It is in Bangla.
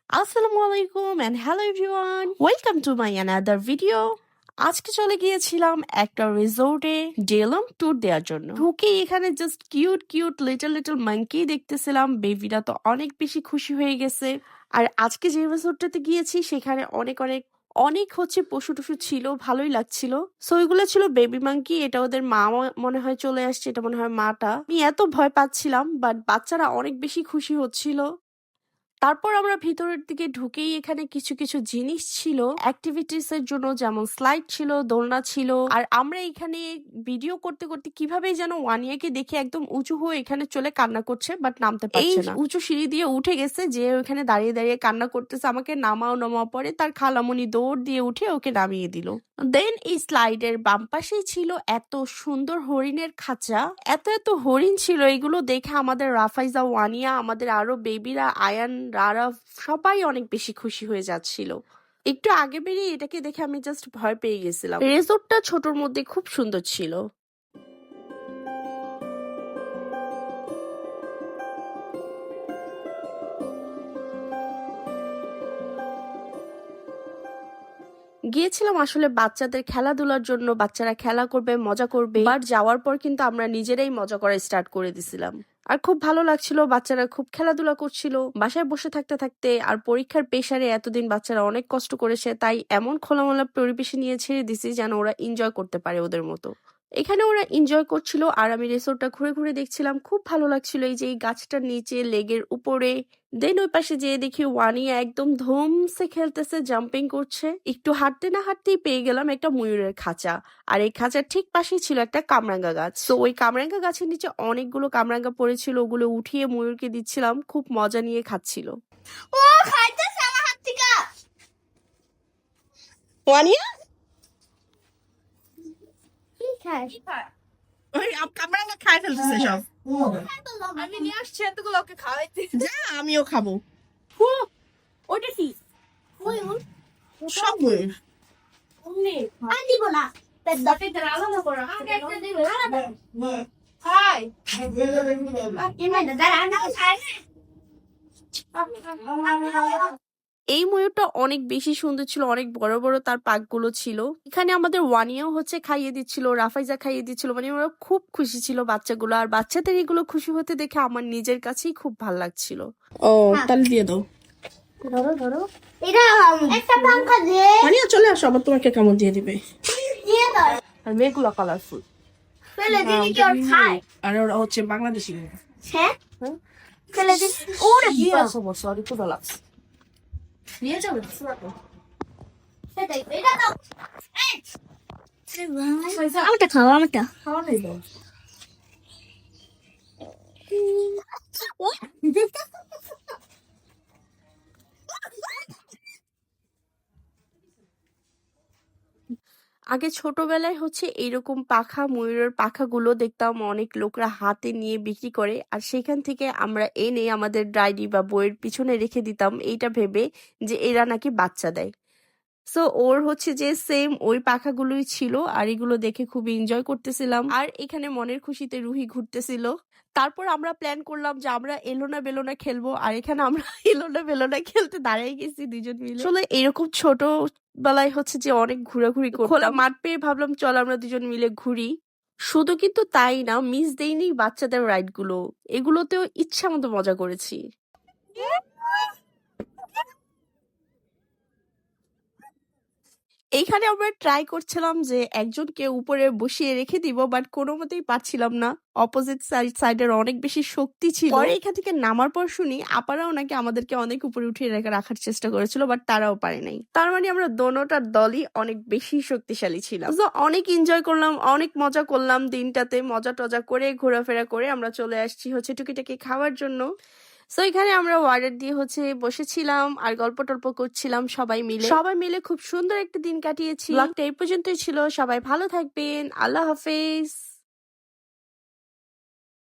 আসসালামু আলাইকুম and hello everyone. Welcome to my another video. আজকে চলে গিয়েছিলাম একটা রিসোর্টে ডেলম ট্যুর দেওয়ার জন্য। ঢুকে এখানে just cute cute little little monkey দেখতেছিলাম। বেবিরা তো অনেক বেশি খুশি হয়ে গেছে। আর আজকে যে রিসোর্টটাতে গিয়েছি সেখানে অনেক অনেক অনেক হচ্ছে পশু টশু ছিল, ভালোই লাগছিল। সো ওইগুলো ছিল বেবি মাঙ্কি। এটা ওদের মা মনে হয় চলে আসছে, এটা মনে হয় মাটা। আমি এত ভয় পাচ্ছিলাম, বাট বাচ্চারা অনেক বেশি খুশি হচ্ছিল। তারপর আমরা ভিতরের দিকে ঢুকেই এখানে কিছু কিছু জিনিস ছিল অ্যাক্টিভিটিস এর জন্য, যেমন স্লাইড ছিল, দোলনা ছিল। আর আমরা এখানে ভিডিও করতে করতে কিভাবে যেন ওয়ানিয়াকে দেখে একদম উঁচু হয়ে এখানে চলে কান্না করছে, বাট নামতে পারছে না। উঁচু সিঁড়ি দিয়ে উঠে গেছে, যে ওখানে দাঁড়িয়ে দাঁড়িয়ে কান্না করতেছে, আমাকে নামাও নামাও। পরে তার খালামণি দৌড় দিয়ে উঠে ওকে নামিয়ে দিল। দেন এই স্লাইডের বাম পাশেই ছিল এত সুন্দর হরিণের খাঁচা। এত এত হরিণ ছিল, এগুলো দেখে আমাদের রাফাইজা, ওয়ানিয়া, আমাদের আরো বেবিরা, আয়ান, রারা সবাই অনেক বেশি খুশি হয়ে যাচ্ছিল। একটু আগে বেরিয়ে এটাকে দেখে আমি জাস্ট ভয় পেয়ে গেছিলাম। রিসোর্টটা ছোটর মধ্যে খুব সুন্দর ছিল। গিয়েছিলাম আসলে বাচ্চাদের খেলাধুলার জন্য, বাচ্চারা খেলা করবে, মজা করবে। বাট যাওয়ার পর কিন্তু আমরা নিজেরাই মজা করা স্টার্ট করে দিছিলাম। আর খুব ভালো লাগছিল, বাচ্চারা খুব খেলাধুলা করছিল বাসায় বসে থাকতে থাকতে। আর পরীক্ষার প্রেসারে এতদিন বাচ্চারা অনেক কষ্ট করেছে, তাই এমন খোলামেলা পরিবেশে নিয়ে ছেড়ে দিছি যেন ওরা এনজয় করতে পারে ওদের মতো। এখানে ওরা এনজয় করছিল আর আমি রিসোর্টটা ঘুরে ঘুরে দেখছিলাম। খুব ভালো লাগছিল এই যে এই গাছটার নিচে লেগের উপরে। দেন ওই পাশে যেয়ে দেখি ওয়ানিয়া একদম ধুমসে খেলতেছে, জাম্পিং করছে। একটু হাঁটতে না হাঁটতেই পেয়ে গেলাম একটা ময়ূরের খাঁচা। আর এই খাঁচার ঠিক পাশেই ছিল একটা কামরাঙ্গা গাছ। তো ওই কামরাঙ্গা গাছের নিচে অনেকগুলো কামরাঙ্গা পড়েছিল, ওগুলো উঠিয়ে ময়ূরকে দিচ্ছিলাম, খুব মজা নিয়ে খাচ্ছিল। ও খাইতেছে আমার হাত থেকে। ওয়ানিয়া কি খায়? ওই কামরাঙ্গা খাই ফেলতেছে সব। আমি নিয়ে আসছি এতগুলো ওকে খাওয়াইতে। যা, আমিও খাবো। ওটা কি? ময়ূর? সব ময়ূর। আর দিব না। পেটটা আলাদা করো। আমাকে একটা দিবে আলাদা। খাই। ইমানে দাঁড়া না খাই। এই ময়ূরটা অনেক বেশি সুন্দর ছিল, অনেক বড় বড় তার পাকগুলো ছিল। এখানে আমাদের ওয়ানিয়াও হচ্ছে খাইয়ে দিচ্ছিল, রাফাইজা খাইয়ে দিচ্ছিল, মানে ওরা খুব খুশি ছিল বাচ্চাগুলো। আর বাচ্চাদের এগুলো খুশি হতে দেখে আমার নিজের কাছেই খুব ভালো লাগছিল। ও তাহলে দিয়ে দাও। ধরো ধরো। এটা একটা পাঙ্খা দে। ওয়ানিয়া চলে আসো, আবার তোমাকে কামড় দিয়ে দিবে। দিয়ে দাও। আর মেয়েগুলো কালারফুল। ফেলে দিবি কি ওর খায়? আর ওরা হচ্ছে বাংলাদেশি। হ্যাঁ? ফেলে দিবি। ওরে বাবা। সরি তো লাগছে। নিয়ে যাবে। সেটাই। এটা দাও। এই। আমারটা খাও, আমারটা। খাওয়া নেই তো। আগে ছোটবেলায় হচ্ছে এরকম পাখা, ময়ূরের পাখাগুলো দেখতাম অনেক লোকরা হাতে নিয়ে বিক্রি করে। আর সেখান থেকে আমরা এনে আমাদের ডায়েরি বা বইয়ের পিছনে রেখে দিতাম, এইটা ভেবে যে এরা নাকি বাচ্চা দেয়। সো ওর হচ্ছে যে সেম ওই পাখাগুলোই ছিল, আর এগুলো দেখে খুব এনজয় করতেছিলাম। আর এখানে মনের খুশিতে রুহি ঘুরতেছিল। তারপর আমরা প্ল্যান করলাম যে আমরা এলোনা বেলোনা খেলবো, আর এখানে আমরা এলোনা বেলোনা খেলতে দাঁড়াই গেছি দুজন মিলে। আসলে এরকম ছোট বেলায় হচ্ছে যে অনেক ঘোরাঘুরি করতাম। খোলা মাঠ পেয়ে ভাবলাম চল আমরা দুজন মিলে ঘুরি। শুধু কিন্তু তাই না, মিস দেইনি বাচ্চাদের রাইড গুলো, এগুলোতেও ইচ্ছা মতো মজা করেছি। এইখানে আমরা ট্রাই করছিলাম যে একজনকে উপরে বসিয়ে রেখে দিব, বাট কোনো মতেই পারছিলাম না। অপোজিট সাইডের অনেক বেশি শক্তি ছিল। পরে এখান থেকে নামার পর শুনি আপারাও নাকি আমাদেরকে অনেক উপরে উঠিয়ে রাখার চেষ্টা করেছিল, বাট তারাও পারে নাই। তার মানে আমরা দোনোটার দলই অনেক বেশি শক্তিশালী ছিলাম। তো অনেক এনজয় করলাম, অনেক মজা করলাম দিনটাতে। মজা টজা করে ঘোরাফেরা করে আমরা চলে আসছি হচ্ছে টুকিটাকি খাওয়ার জন্য। সো এখানে আমরা ওয়ার্ডার দিয়ে হচ্ছে বসেছিলাম আর গল্প টল্প করছিলাম সবাই মিলে খুব সুন্দর একটা দিন কাটিয়েছি। ব্লগটা এই পর্যন্তই ছিল, সবাই ভালো থাকবেন, আল্লাহ হাফেজ।